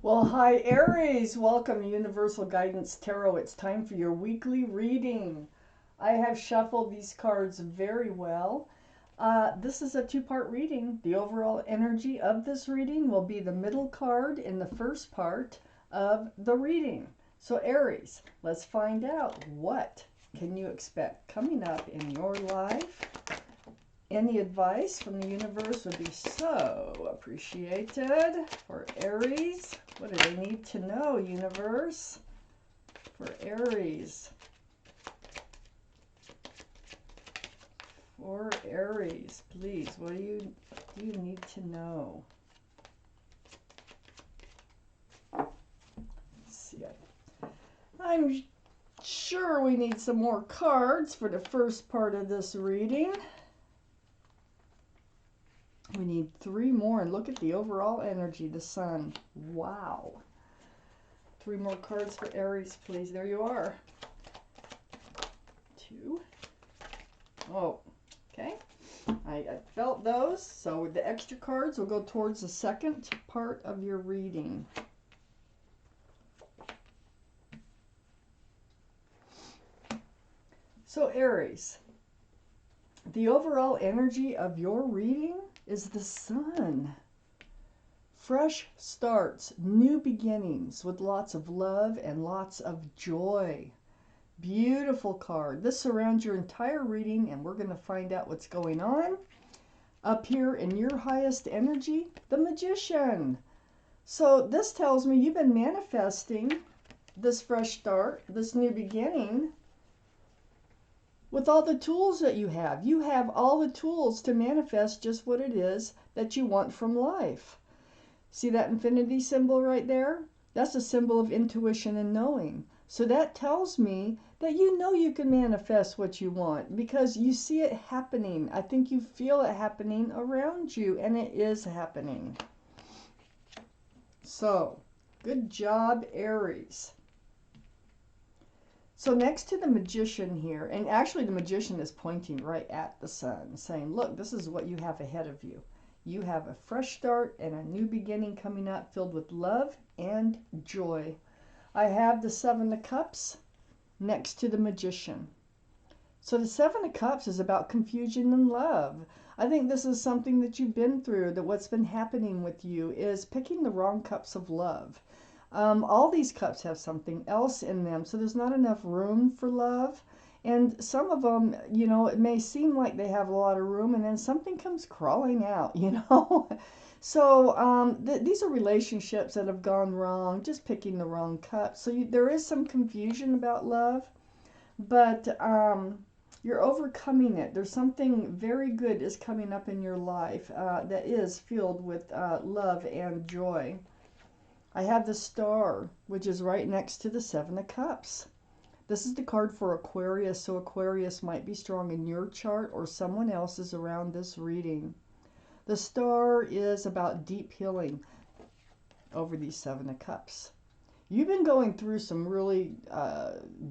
Well, hi, Aries. Welcome to Universal Guidance Tarot. It's time for your weekly reading. I have shuffled these cards very well. This is a two-part reading. The overall energy of this reading will be the middle card in the first part of the reading. So, Aries, let's find out what can you expect coming up in your life. Any advice from the universe would be so appreciated for Aries. What do they need to know, universe, for Aries? For Aries, please, what do you need to know? Let's see. I'm sure we need some more cards for the first part of this reading. We need 3 more, and look at the overall energy, the sun. Wow. 3 more cards for Aries, please. There you are. 2. Oh, okay. I felt those, so the extra cards will go towards the second part of your reading. So Aries, the overall energy of your reading is the sun. Fresh starts, new beginnings with lots of love and lots of joy. Beautiful card. This surrounds your entire reading, and we're going to find out what's going on. Up here in your highest energy, the Magician. So this tells me you've been manifesting this fresh start, this new beginning, with all the tools that you have. You have all the tools to manifest just what it is that you want from life. See that infinity symbol right there? That's a symbol of intuition and knowing. So that tells me that you know you can manifest what you want because you see it happening. I think you feel it happening around you, and it is happening. So, good job, Aries. So next to the Magician here, and actually the Magician is pointing right at the sun, saying, look, this is what you have ahead of you. You have a fresh start and a new beginning coming up filled with love and joy. I have the 7 of Cups next to the Magician. So the 7 of Cups is about confusion and love. I think this is something that you've been through, that what's been happening with you is picking the wrong cups of love. All these cups have something else in them, so there's not enough room for love. And some of them, you know, it may seem like they have a lot of room, and then something comes crawling out, you know. So these are relationships that have gone wrong, just picking the wrong cup. So there is some confusion about love, but you're overcoming it. There's something very good is coming up in your life that is filled with love and joy. I have the Star, which is right next to the 7 of Cups. This is the card for Aquarius, so Aquarius might be strong in your chart or someone else's around this reading. The Star is about deep healing over these 7 of Cups. You've been going through some really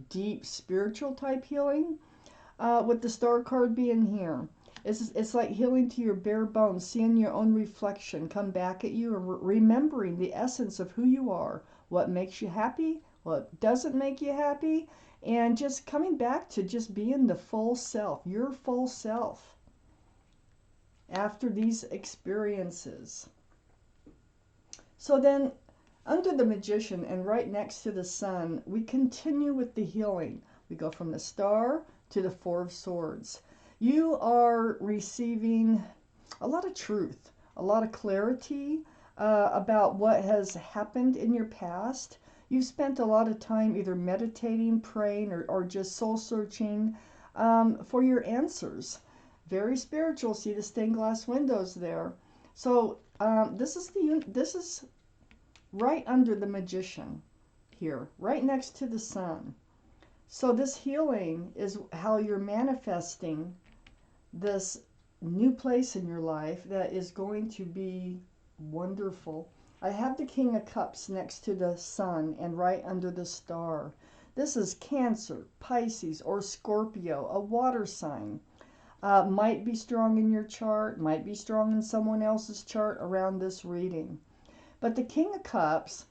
deep spiritual type healing with the Star card being here. It's like healing to your bare bones, seeing your own reflection come back at you and remembering the essence of who you are, what makes you happy, what doesn't make you happy, and just coming back to just being the full self, your full self, after these experiences. So then, under the Magician and right next to the sun, we continue with the healing. We go from the Star to the 4 of Swords. You are receiving a lot of truth, a lot of clarity about what has happened in your past. You've spent a lot of time either meditating, praying, or just soul searching for your answers. Very spiritual. See the stained glass windows there. So this is right under the Magician here, right next to the sun. So this healing is how you're manifesting this new place in your life that is going to be wonderful. I have the King of Cups next to the sun and right under the Star. This is Cancer, Pisces, or Scorpio, a water sign. Might be strong in your chart, might be strong in someone else's chart around this reading. But the King of Cups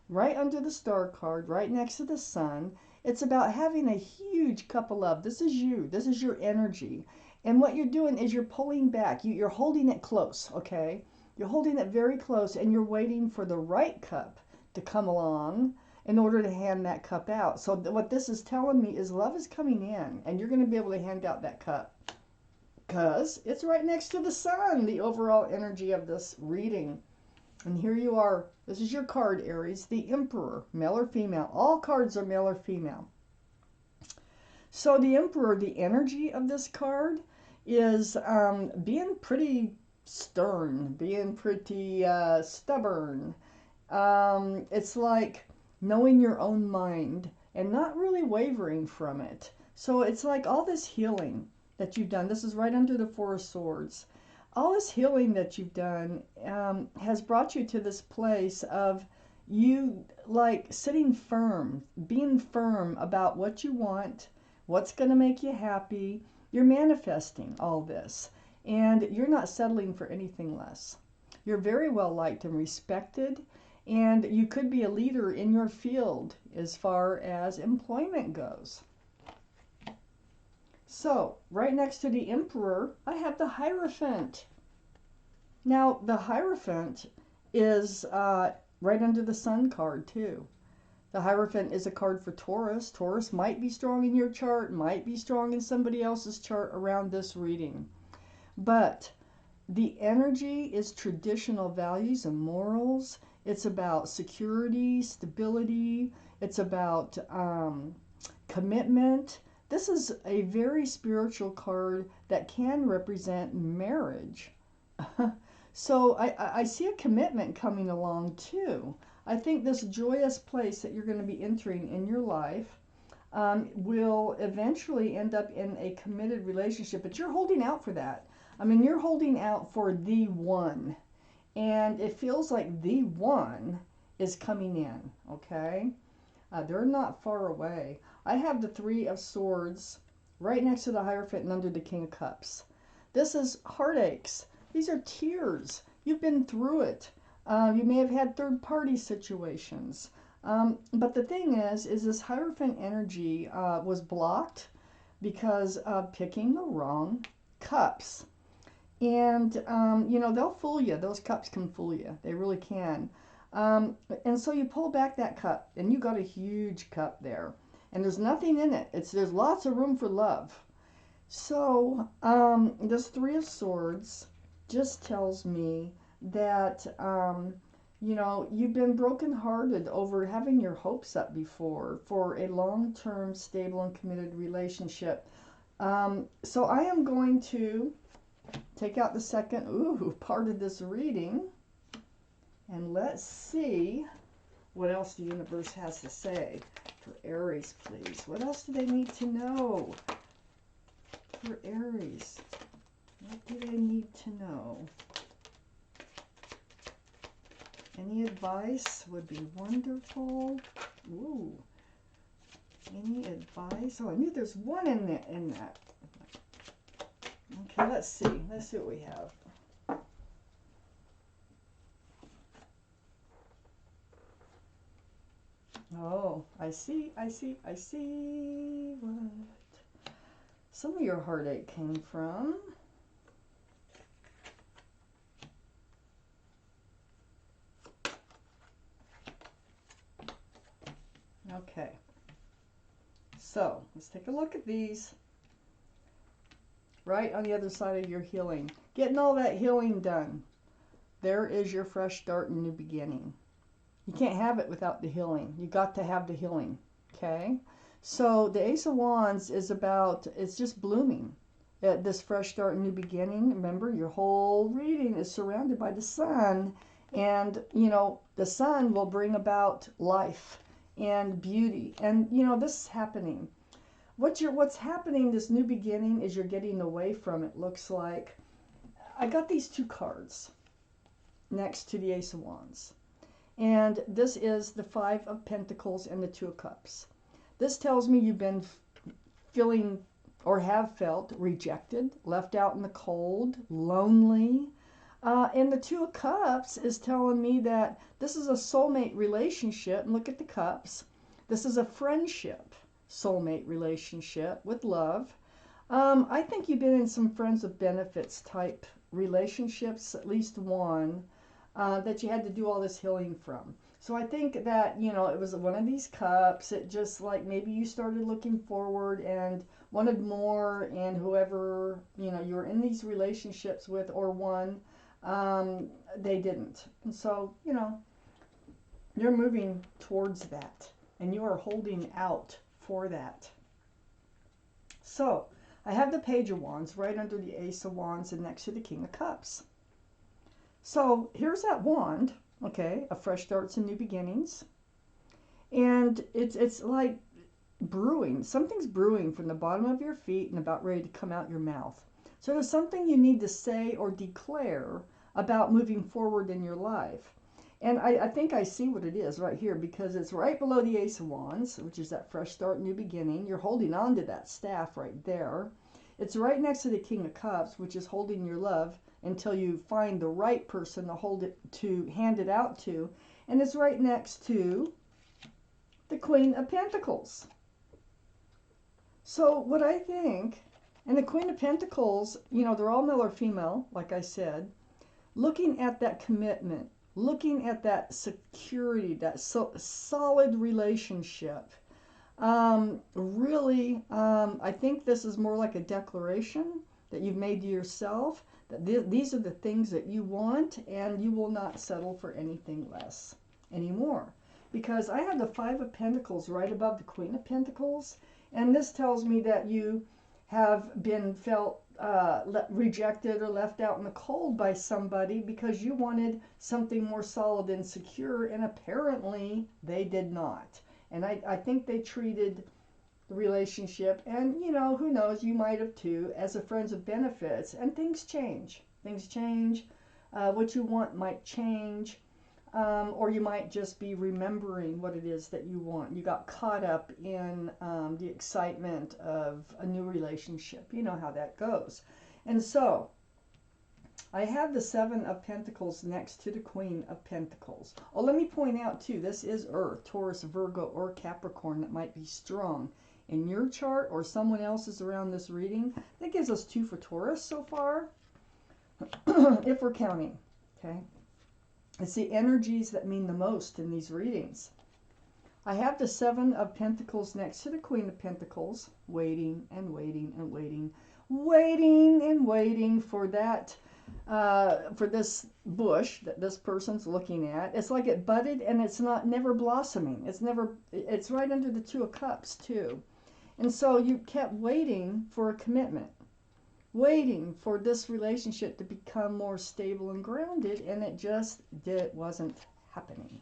right under the star card, right next to the sun. It's about having a huge cup of love. This is you. This is your energy. And what you're doing is you're pulling back. You're holding it close, okay? You're holding it very close and you're waiting for the right cup to come along in order to hand that cup out. So what this is telling me is love is coming in and you're going to be able to hand out that cup because it's right next to the sun, the overall energy of this reading. And here you are. This is your card, Aries, the Emperor, male or female. All cards are male or female. So the Emperor, the energy of this card is being pretty stern, being pretty stubborn. It's like knowing your own mind and not really wavering from it. So it's like all this healing that you've done. This is right under the Four of Swords. All this healing that you've done has brought you to this place of you like sitting firm, being firm about what you want, what's going to make you happy. You're manifesting all this and you're not settling for anything less. You're very well liked and respected, and you could be a leader in your field as far as employment goes. So, right next to the Emperor, I have the Hierophant. Now, the Hierophant is right under the Sun card, too. The Hierophant is a card for Taurus. Taurus might be strong in your chart, might be strong in somebody else's chart around this reading. But the energy is traditional values and morals. It's about security, stability. It's about commitment. This is a very spiritual card that can represent marriage. So I see a commitment coming along too. I think this joyous place that you're going to be entering in your life will eventually end up in a committed relationship, but you're holding out for that. I mean, you're holding out for the one, and it feels like the one is coming in, okay? They're not far away. I have the Three of Swords right next to the Hierophant and under the King of Cups. This is heartaches. These are tears. You've been through it. You may have had third-party situations. But the thing is this Hierophant energy was blocked because of picking the wrong cups. And, you know, they'll fool you. Those cups can fool you. They really can. And so you pull back that cup, and you got a huge cup there. And there's nothing in it. There's lots of room for love. So this Three of Swords just tells me that, you know, you've been brokenhearted over having your hopes up before for a long-term, stable, and committed relationship. So I am going to take out the second part of this reading, and let's see what else the universe has to say for Aries, please. What else do they need to know for Aries? What do they need to know? Any advice would be wonderful. Ooh. Any advice? Oh, I knew there's one in that. Okay, let's see. Let's see what we have. Oh, I see what some of your heartache came from. Okay, so let's take a look at these. Right on the other side of your healing. Getting all that healing done. There is your fresh start and new beginning. You can't have it without the healing. You got to have the healing. Okay? So the Ace of Wands is about, it's just blooming. This fresh start and new beginning. Remember, your whole reading is surrounded by the sun. And, you know, the sun will bring about life and beauty. And, you know, this is happening. What's happening, this new beginning, is you're getting away from it, looks like. I got these two cards next to the Ace of Wands. And this is the Five of Pentacles and the Two of Cups. This tells me you've been feeling or have felt rejected, left out in the cold, lonely. And the Two of Cups is telling me that this is a soulmate relationship. And look at the cups. This is a friendship, soulmate relationship with love. I think you've been in some friends with benefits type relationships, at least one, that you had to do all this healing from. So I think that, it was one of these cups. It just like maybe you started looking forward and wanted more, and whoever, you were in these relationships with or one, they didn't. And so, you're moving towards that and you are holding out for that. So, I have the Page of Wands right under the Ace of Wands and next to the King of Cups. So here's that wand, okay, of fresh starts and new beginnings. And it's like brewing. Something's brewing from the bottom of your feet and about ready to come out your mouth. So there's something you need to say or declare about moving forward in your life. And I think I see what it is right here, because it's right below the Ace of Wands, which is that fresh start, new beginning. You're holding on to that staff right there. It's right next to the King of Cups, which is holding your love until you find the right person to hold it, to hand it out to. And it's right next to the Queen of Pentacles. So what I think, and the Queen of Pentacles, they're all male or female, like I said, looking at that commitment, looking at that security, that solid relationship. Really, I think this is more like a declaration that you've made to yourself, that these are the things that you want, and you will not settle for anything less anymore. Because I have the Five of Pentacles right above the Queen of Pentacles, and this tells me that you have been felt rejected or left out in the cold by somebody because you wanted something more solid and secure, and apparently they did not. And I think they treated the relationship, and who knows, you might have too, as a friends with benefits. And things change. Things change. What you want might change. Or you might just be remembering what it is that you want. You got caught up in the excitement of a new relationship. You know how that goes. And so, I have the Seven of Pentacles next to the Queen of Pentacles. Oh, let me point out too, this is Earth, Taurus, Virgo, or Capricorn that might be strong in your chart or someone else's around this reading. That gives us 2 for Taurus so far, if we're counting, okay? It's the energies that mean the most in these readings. I have the Seven of Pentacles next to the Queen of Pentacles, waiting and waiting and waiting, waiting and waiting for that, for this bush that this person's looking at. It's like it budded and it's never blossoming. It's right under the Two of Cups too. And so you kept waiting for a commitment, waiting for this relationship to become more stable and grounded, and it wasn't happening.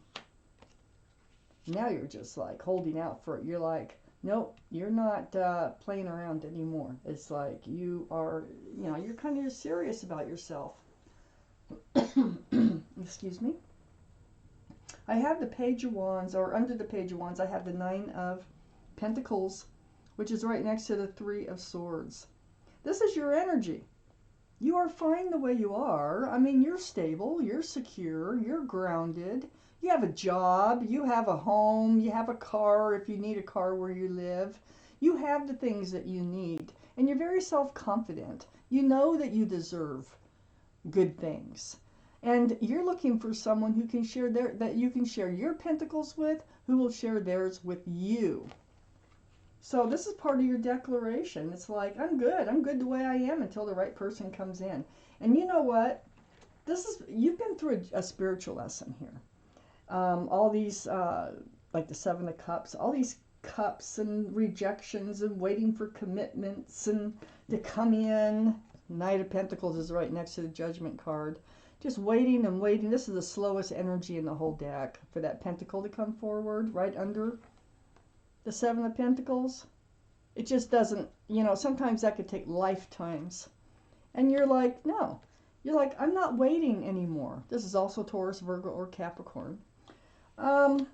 Now you're just like holding out for it. You're like, nope, you're not playing around anymore. It's like you are, you're kind of serious about yourself. Excuse me. I have the Page of Wands, or under the Page of Wands, I have the Nine of Pentacles, which is right next to the Three of Swords. This is your energy. You are fine the way you are. I mean, you're stable, you're secure, you're grounded. You have a job, you have a home, you have a car if you need a car where you live. You have the things that you need. And you're very self-confident. You know that you deserve good things. And you're looking for someone who can share that you can share your pentacles with, who will share theirs with you. So this is part of your declaration. It's like, I'm good the way I am until the right person comes in. And you know what? You've been through a spiritual lesson here. All these, like the Seven of Cups, all these cups and rejections and waiting for commitments and to come in. Knight of Pentacles is right next to the Judgment card. Just waiting and waiting. This is the slowest energy in the whole deck for that pentacle to come forward right under the Seven of Pentacles. It just doesn't, sometimes that could take lifetimes. And you're like, no. You're like, I'm not waiting anymore. This is also Taurus, Virgo, or Capricorn. So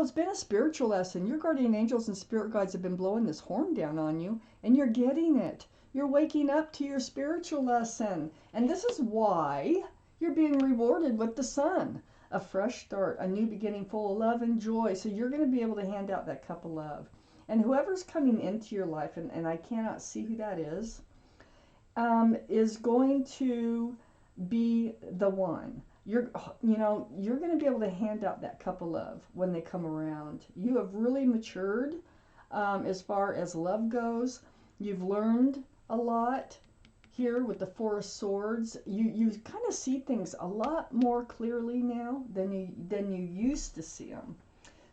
it's been a spiritual lesson. Your guardian angels and spirit guides have been blowing this horn down on you, and you're getting it. You're waking up to your spiritual lesson. And this is why you're being rewarded with the sun. A fresh start, a new beginning full of love and joy. So you're going to be able to hand out that cup of love. And whoever's coming into your life, and I cannot see who that is going to be the one. You're going to be able to hand out that cup of love when they come around. You have really matured as far as love goes. You've learned a lot here with the Four of Swords. You kind of see things a lot more clearly now than you used to see them.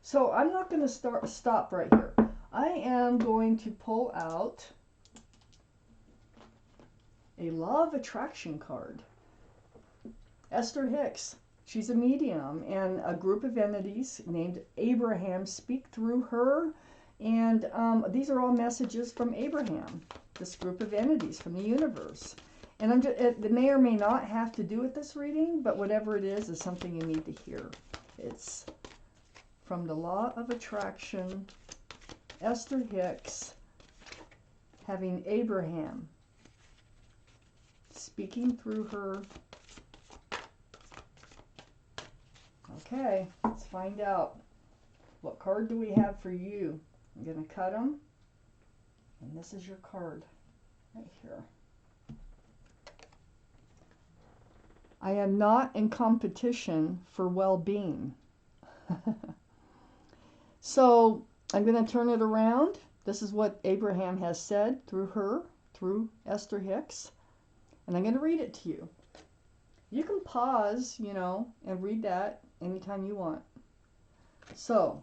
So I'm not going to stop right here. I am going to pull out a Law of Attraction card. Esther Hicks, she's a medium, and a group of entities named Abraham speak through her. And these are all messages from Abraham, this group of entities from the universe. And it may or may not have to do with this reading, but whatever it is something you need to hear. It's from the Law of Attraction, Esther Hicks, having Abraham speaking through her. Okay, let's find out. What card do we have for you? I'm going to cut them. And this is your card right here. I am not in competition for well-being. So I'm going to turn it around. This is what Abraham has said through her, through Esther Hicks. And I'm going to read it to you. You can pause, and read that anytime you want. So,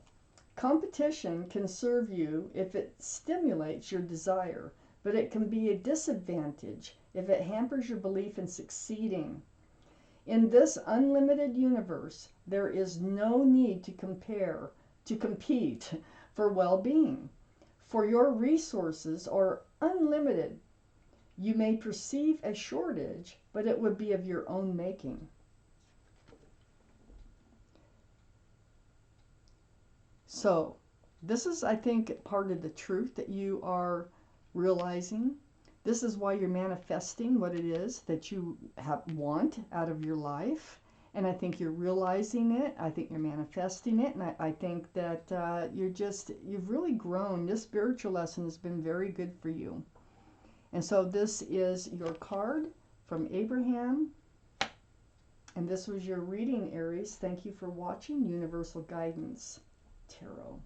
competition can serve you if it stimulates your desire, but it can be a disadvantage if it hampers your belief in succeeding. In this unlimited universe, there is no need to compete for well-being, for your resources are unlimited. You may perceive a shortage, but it would be of your own making. So, this is, I think, part of the truth that you are realizing. This is why you're manifesting what it is that you want out of your life. And I think you're realizing it. I think you're manifesting it. And I think that you've really grown. This spiritual lesson has been very good for you. And so this is your card from Abraham. And this was your reading, Aries. Thank you for watching Universal Guidance Tarot.